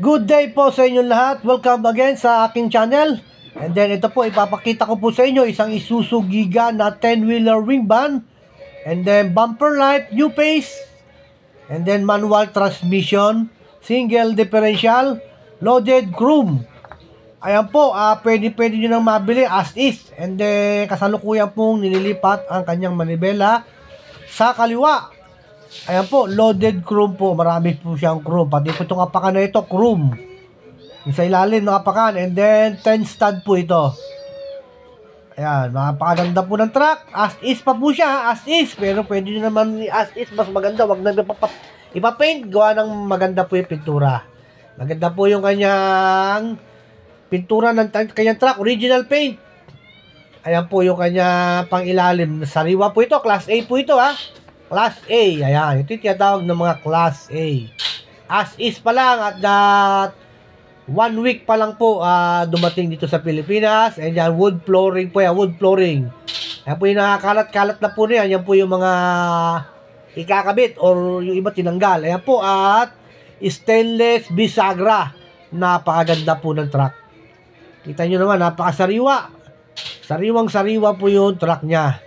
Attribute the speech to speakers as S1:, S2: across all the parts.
S1: Good day po sa inyong lahat. Welcome again sa aking channel. And then ito po, ipapakita ko po sa inyo isang Isuzu Giga na 10-wheeler wing van. And then bumper light, new pace. And then manual transmission, single differential, loaded chrome. Ayan po, pwede nyo nang mabili as is. And then kasalukuyan pong nililipat ang kanyang manibela sa kaliwa. Ayan po, loaded chrome po. Marami po siyang chrome. Pati po itong apakan na ito, chrome. Yung sa ilalim ng apakan. And then, 10 stud po ito. Ayan, napakaganda po ng truck. As is pa po siya, as is. Pero pwede nyo naman as is, mas maganda. Wag na ipapaint. Gawa ng maganda po yung pintura. Maganda po yung kanyang pintura ng kanyang truck. Original paint. Ayan po yung kanyang pang ilalim. Sariwa po ito. Class A po ito, ha. Class A, ayan, ito yung tinatawag ng mga Class A. As is pa lang at that 1 week pa lang po dumating dito sa Pilipinas. And yan, wood flooring po yan, wood flooring. Ayan po yung nakakalat-kalat na po niyan. Yan po yung mga ikakabit or yung iba tinanggal. Ayan po at stainless bisagra. Napakaganda po ng truck. Kita nyo naman, napakasariwa. Sariwang-sariwa po yung truck niya.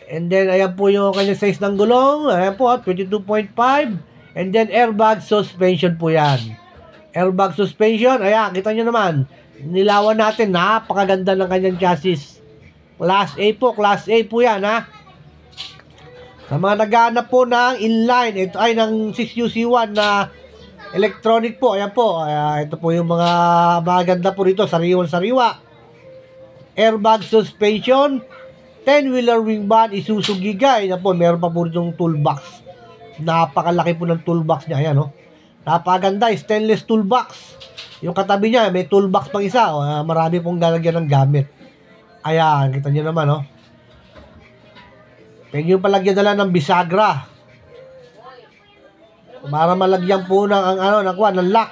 S1: And then, ayan po yung kanyang size ng gulong. Ayan po, 22.5. And then, airbag suspension po yan. Airbag suspension. Ayan, kita nyo naman. Nilawan natin. Napakaganda ng kanyang chassis. Class A po. Class A po yan, ha. Sa mga naghahanap po ng inline, ito ay ng 6UC1 na electronic po. Ayan po. Ito po yung mga maganda po rito. Sariwan-sariwa. Airbag suspension. 10-wheeler wing van, Isuzu Giga. Ayan po, meron pa po itong toolbox. Napakalaki po ng toolbox niya. Ayan, oh. Napakaganda, stainless toolbox. Yung katabi niya, may toolbox pang isa. Marami pong lalagyan ng gamit. Ayan, kita niyo naman, oh. Pwede yung palagyan na lang ng bisagra. Para malagyan po ng, ng lock.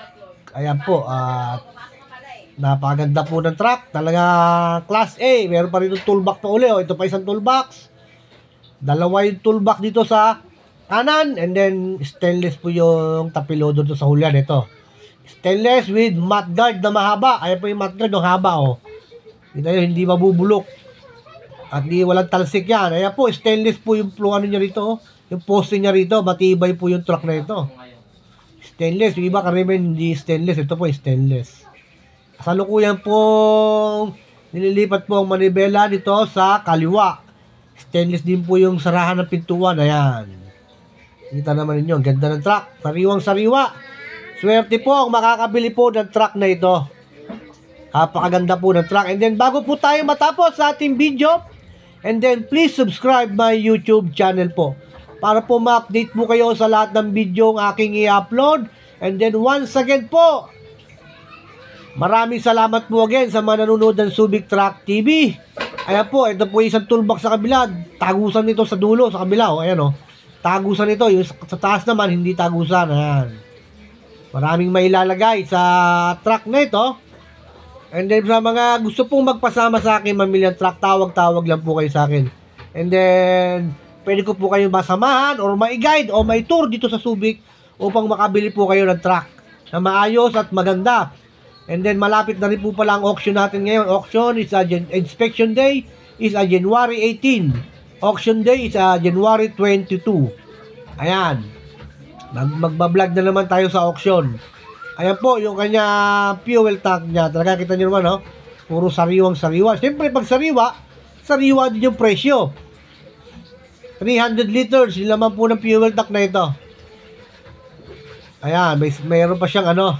S1: Ayan po, napakaganda po ng truck. Talaga Class A. Meron pa rin yung toolbox na uli. Ito pa isang toolbox. Dalawa yung toolbox dito sa kanan. And then stainless po yung tapilo doon sa hulyan. Ito. Stainless with mudguard na mahaba. Ayan po yung mudguard ng haba. Oh. Kita nyo, hindi mabubulok. At di walang talsik yan. Ayan po, stainless po yung ano niya rito. Oh. Yung poste niya rito. Matibay po yung truck na ito. Stainless. Yung iba karamihan hindi stainless. Ito po stainless. Kasalukuyan pong nililipat po ang manibela dito sa kaliwa. Stainless din po yung sarahan ng pintuan. Ayan. Kita naman ninyo. Ganda ng truck. Sariwang-sariwa. Swerte po ang makakabili po ng truck na ito. Napakaganda po ng truck. And then bago po tayo matapos sa ating video, and then please subscribe my YouTube channel po. Para po ma-update po kayo sa lahat ng video ang aking i-upload. And then once again po, maraming salamat po again sa mga nanonood ng Subic Truck TV. Ayan po, ito po isang toolbox sa kabila. Tagusan nito sa dulo, sa kabila. Ayan o. Tagusan ito. Yung sa taas naman, hindi tagusan. Ayan. Maraming mailalagay sa truck na ito. And then sa mga gusto pong magpasama sa akin, mamili ng truck, tawag-tawag lang po kayo sa akin. And then, pwede ko po kayong masamahan or mai-guide o mai-tour dito sa Subic upang makabili po kayo ng truck na maayos at maganda. And then malapit na rin po pala ang auction natin ngayon. Auction is inspection day is January 18. Auction day is January 22. Ayan. Magbablog na naman tayo sa auction. Ayan po yung kanya fuel tank niya. Talaga kita nyo naman, no? Puro sariwang-sariwa. Siyempre pag sariwa din yung presyo. 300 liters. Yung laman po ng fuel tank na ito. Ayan. Mayroon pa siyang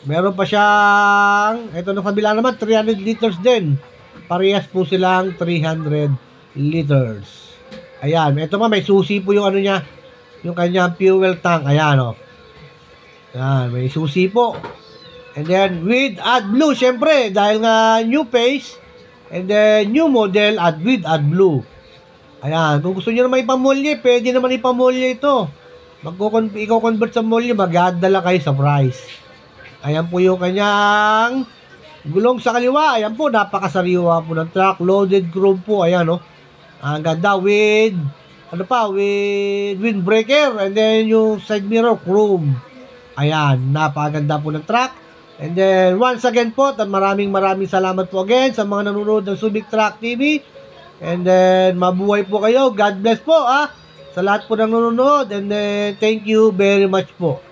S1: meron pa siyang, ito na kabila naman, 300 liters din. Parehas po silang 300 liters. Ayan, ito nga, may susi po yung niya, yung kanyang fuel tank. Ayan, o. Ayan, may susi po. And then, with AdBlue, syempre, dahil nga new face, and then new model, with AdBlue. Ayan, kung gusto nyo naman ipamulye, pwede naman ipamulye ito. Iko-convert sa mulye, mag-add-dala kayo sa price. Ayan po yung kanyang gulong sa kaliwa. Ayan po, napakasariwa po ng truck. Loaded chrome po. Ayan, no. Ang ganda with windbreaker. And then yung side mirror, chrome. Ayan, napakaganda po ng truck. And then, once again po, maraming salamat po again sa mga nanonood ng Subic Truck TV. And then, mabuhay po kayo. God bless po, sa lahat po ng nanonood. And then, thank you very much po.